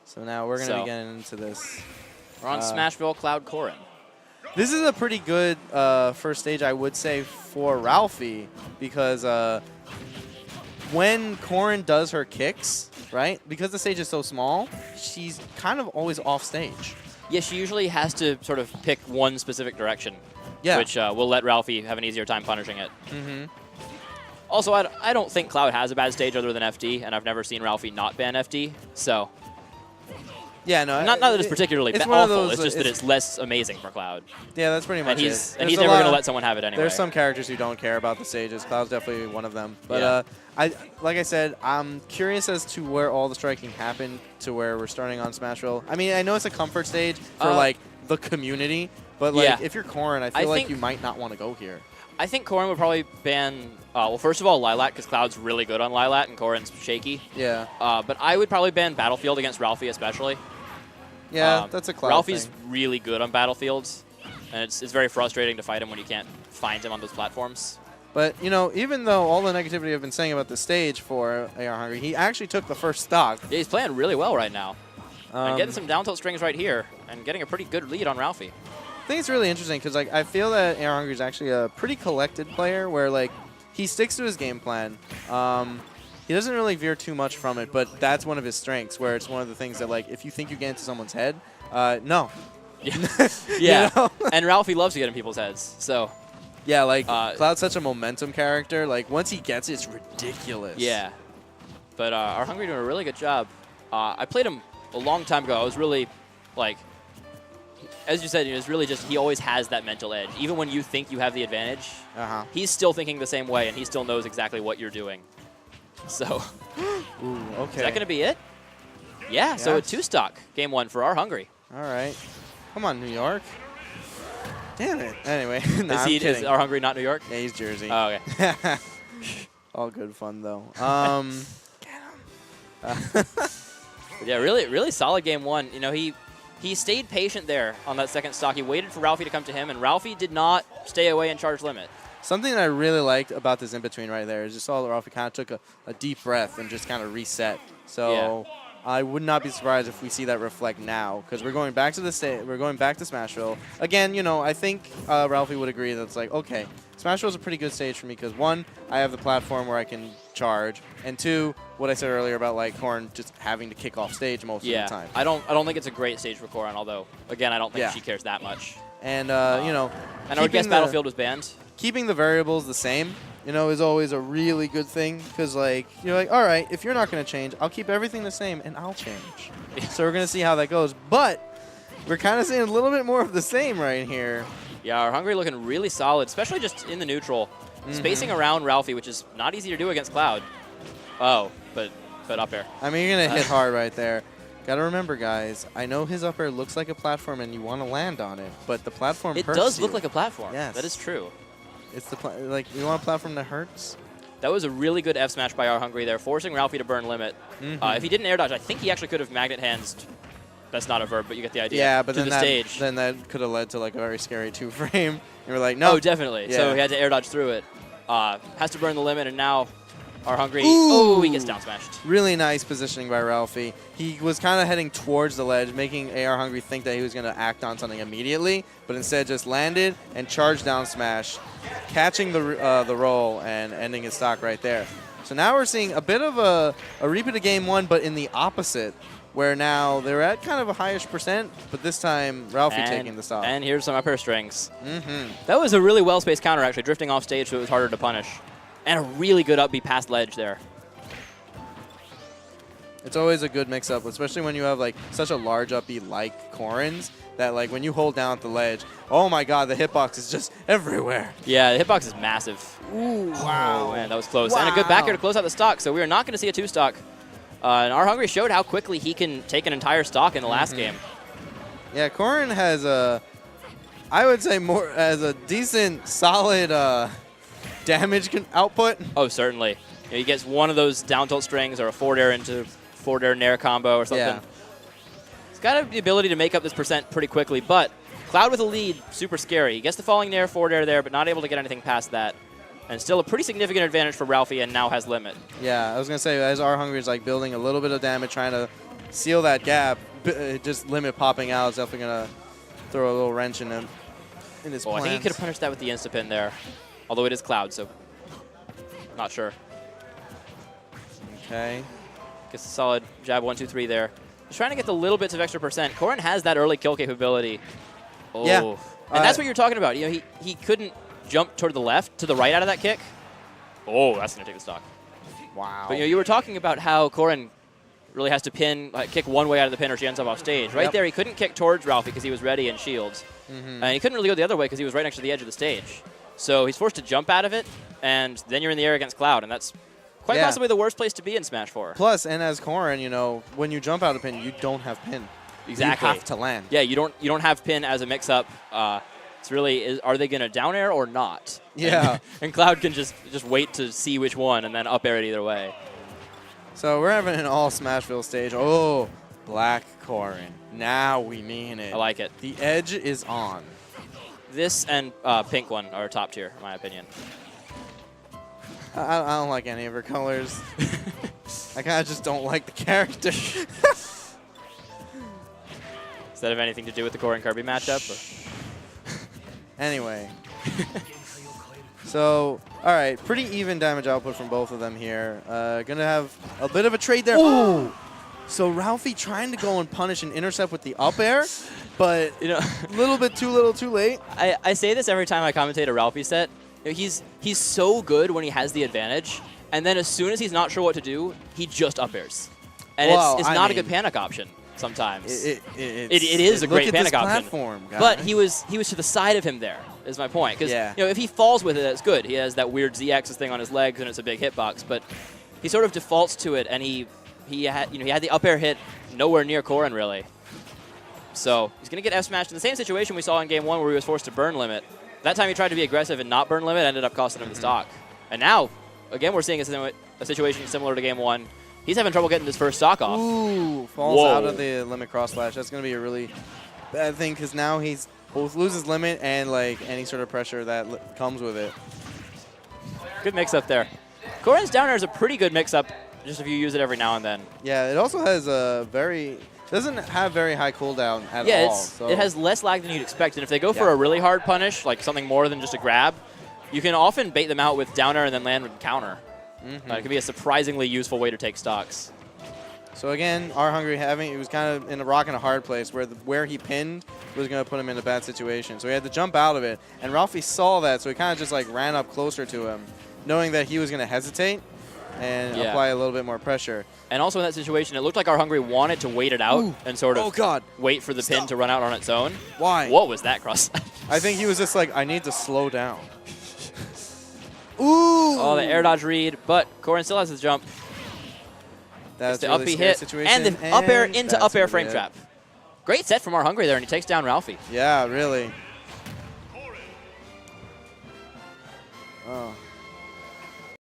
So now we're going to be getting into this. We're on Smashville Cloud Corrin. This is a pretty good first stage, I would say, for Ralphie, because when Corrin does her kicks, right, because the stage is so small, she's kind of always off stage. Yeah, she usually has to sort of pick one specific direction, yeah. which will let Ralphie have an easier time punishing it. Mm-hmm. Also, I don't think Cloud has a bad stage other than FD, and I've never seen Ralphie not ban FD, so... Yeah, no. Not that it's particularly awful, it's just that it's less amazing for Cloud. Yeah, that's pretty much and it. And he's never going to let someone have it anyway. There's some characters who don't care about the stages. Cloud's definitely one of them. But like I said, I'm curious as to where all the striking happened to where we're starting on Smashville. I mean, I know it's a comfort stage for, like, the community, but, like, if you're Corrin, I feel like you might not want to go here. I think Corrin would probably ban, well, first of all, Lilat, because Cloud's really good on Lilat, and Corrin's shaky. Yeah. But I would probably ban Battlefield against Ralphie especially. Yeah, that's a Cloud Ralphie's thing. really good on Battlefields, and it's very frustrating to fight him when you can't find him on those platforms. But, you know, even though all the negativity I've been saying about the stage for Arhungry, he actually took the first stock. Yeah, he's playing really well right now. And getting some down tilt strings right here, and getting a pretty good lead on Ralphie. I think it's really interesting because, like, I feel that Arhungry is actually a pretty collected player where, like, he sticks to his game plan. He doesn't really veer too much from it, but that's one of his strengths, where it's one of the things that, like, if you think you get into someone's head, no. Yeah. You know? And Ralphie loves to get in people's heads, so. Yeah, like, Cloud's such a momentum character. Like, once he gets it, it's ridiculous. Yeah. But Arhungry doing a really good job. I played him a long time ago. I was really, like, as you said, it was really just he always has that mental edge. Even when you think you have the advantage, he's still thinking the same way, and he still knows exactly what you're doing. So, ooh, okay. Is that going to be it? Yeah, so a 2-stock, game 1 for Arhungry. All right. Come on, New York. Damn it. Anyway, nah, is Arhungry not New York? Yeah, he's Jersey. Oh, okay. All good fun, though. Get him. Yeah, really solid game 1. You know, he stayed patient there on that second stock. He waited for Ralphie to come to him, and Ralphie did not stay away and charge limit. Something that I really liked about this in-between right there is just saw that Ralphie kind of took a deep breath and just kind of reset. So I would not be surprised if we see that reflect now, because we're going back to the we're going back to Smashville. Again, you know, I think Ralphie would agree that it's like, okay, Smashville is a pretty good stage for me because, 1, I have the platform where I can charge, and 2, what I said earlier about, like, Corrin just having to kick off stage most of the time. I don't think it's a great stage for Corrin, although, again, I don't think she cares that much. And, you know, and I would guess Battlefield was banned. Keeping the variables the same, you know, is always a really good thing because, like, you're like, all right, if you're not going to change, I'll keep everything the same and I'll change. So we're going to see how that goes. But we're kind of seeing a little bit more of the same right here. Yeah, Arhungry looking really solid, especially just in the neutral. Spacing around Ralphie, which is not easy to do against Cloud. Oh, but up air. I mean, you're going to hit hard right there. Got to remember, guys, I know his up air looks like a platform and you want to land on it, but the platform hurts does you. Look like a platform. Yes. That is true. It's like, you want a platform that hurts? That was a really good F smash by Arhungry there, forcing Ralphie to burn limit. If he didn't air dodge, I think he actually could have magnet hands. That's not a verb, but you get the idea. Yeah, but then that could have led to, like, a very scary 2-frame. And we're like, no. Oh, definitely. Yeah. So he had to air dodge through it. Has to burn the limit, and now Arhungry, he gets down smashed. Really nice positioning by Ralphie. He was kind of heading towards the ledge, making Arhungry think that he was going to act on something immediately, but instead just landed and charged down smash, catching the roll and ending his stock right there. So now we're seeing a bit of a repeat of game 1, but in the opposite, where now they're at kind of a highish %, but this time Ralphie taking the stock. And here's some up air strings. That was a really well-spaced counter, actually, drifting off stage so it was harder to punish. And a really good up B past ledge there. It's always a good mix-up, especially when you have, like, such a large up B like Corrin's, that, like, when you hold down at the ledge, oh my god, the hitbox is just everywhere. Yeah, the hitbox is massive. Ooh, wow. Oh, man, that was close. Wow. And a good back air to close out the stock, so we are not going to see a 2-stock. And Arhungry showed how quickly he can take an entire stock in the last game. Yeah, Corrin has I would say more as a decent, solid damage output. Oh, certainly. You know, he gets one of those down tilt strings or a forward air into forward air nair combo or something. Yeah. He's got the ability to make up this % pretty quickly, but Cloud with a lead, super scary. He gets the falling nair, forward air there, but not able to get anything past that. And still a pretty significant advantage for Ralphie, and now has limit. Yeah, I was going to say, as Arhungry is like building a little bit of damage, trying to seal that gap. Just limit popping out is definitely going to throw a little wrench in him. In his plans. I think he could have punished that with the insta-pin there. Although it is Cloud, so not sure. Okay. Gets a solid jab 1, 2, 3 there. He's trying to get the little bits of extra percent. Corrin has that early kill capability. Oh. Yeah. And that's what you're talking about. You know, he couldn't jump toward the left, to the right out of that kick. Oh, that's going to take the stock. Wow. But you know, you were talking about how Corrin really has to pin, kick one way out of the pin or she ends up off stage. Right there, he couldn't kick towards Ralphie because he was ready in shields. And he couldn't really go the other way because he was right next to the edge of the stage. So he's forced to jump out of it, and then you're in the air against Cloud, and that's quite possibly the worst place to be in Smash 4. Plus, and as Corrin, you know, when you jump out of pin, you don't have pin. Exactly. You have to land. Yeah, you don't have pin as a mix-up. It's really, are they going to down air or not? Yeah. And Cloud can just wait to see which one and then up air it either way. So we're having an all Smashville stage. Oh, black Corrin. Now we mean it. I like it. The edge is on. This and pink one are top tier, in my opinion. I don't like any of her colors. I kind of just don't like the character. Does that have anything to do with the Corrin Kirby matchup? Anyway. So, all right, pretty even damage output from both of them here. Gonna have a bit of a trade there. Oh! So Ralphie trying to go and punish and intercept with the up air, but you know, a little bit too little, too late. I say this every time I commentate a Ralphie set. You know, he's so good when he has the advantage, and then as soon as he's not sure what to do, he just up airs, and it's not a good panic option sometimes. It is a great panic option. Platform, guys. But he was to the side of him there, is my point. Because yeah. you know, if he falls with it, that's good. He has that weird Z-axis thing on his legs, and it's a big hitbox. But he sort of defaults to it, and he had the up air hit nowhere near Corrin really. So he's going to get F smashed in the same situation we saw in game 1 where he was forced to burn limit. That time he tried to be aggressive and not burn limit, ended up costing him the stock. And now, again, we're seeing a situation similar to game 1. He's having trouble getting his first stock off. Ooh, falls out of the limit cross slash. That's going to be a really bad thing because now he's both loses limit and like any sort of pressure that comes with it. Good mix up there. Corrin's down air is a pretty good mix up, just if you use it every now and then. Yeah, it also has a doesn't have very high cooldown at all. So. It has less lag than you'd expect, and if they go for a really hard punish, like something more than just a grab, you can often bait them out with down air and then land with counter. It can be a surprisingly useful way to take stocks. So again, Arhungry it was kind of in a rock and a hard place where he pinned was going to put him in a bad situation. So he had to jump out of it, and Ralphie saw that, so he kind of just like ran up closer to him, knowing that he was going to hesitate and apply a little bit more pressure. And also in that situation, it looked like Arhungry wanted to wait it out and sort of wait for the pin to run out on its own. Why? What was that cross? I think he was just like, I need to slow down. Ooh! Oh, the air dodge read, but Corrin still has his jump. That's the really uppy hit, situation. and the up air into up air frame trap. Great set from Arhungry there, and he takes down Ralphie. Yeah, really. Oh.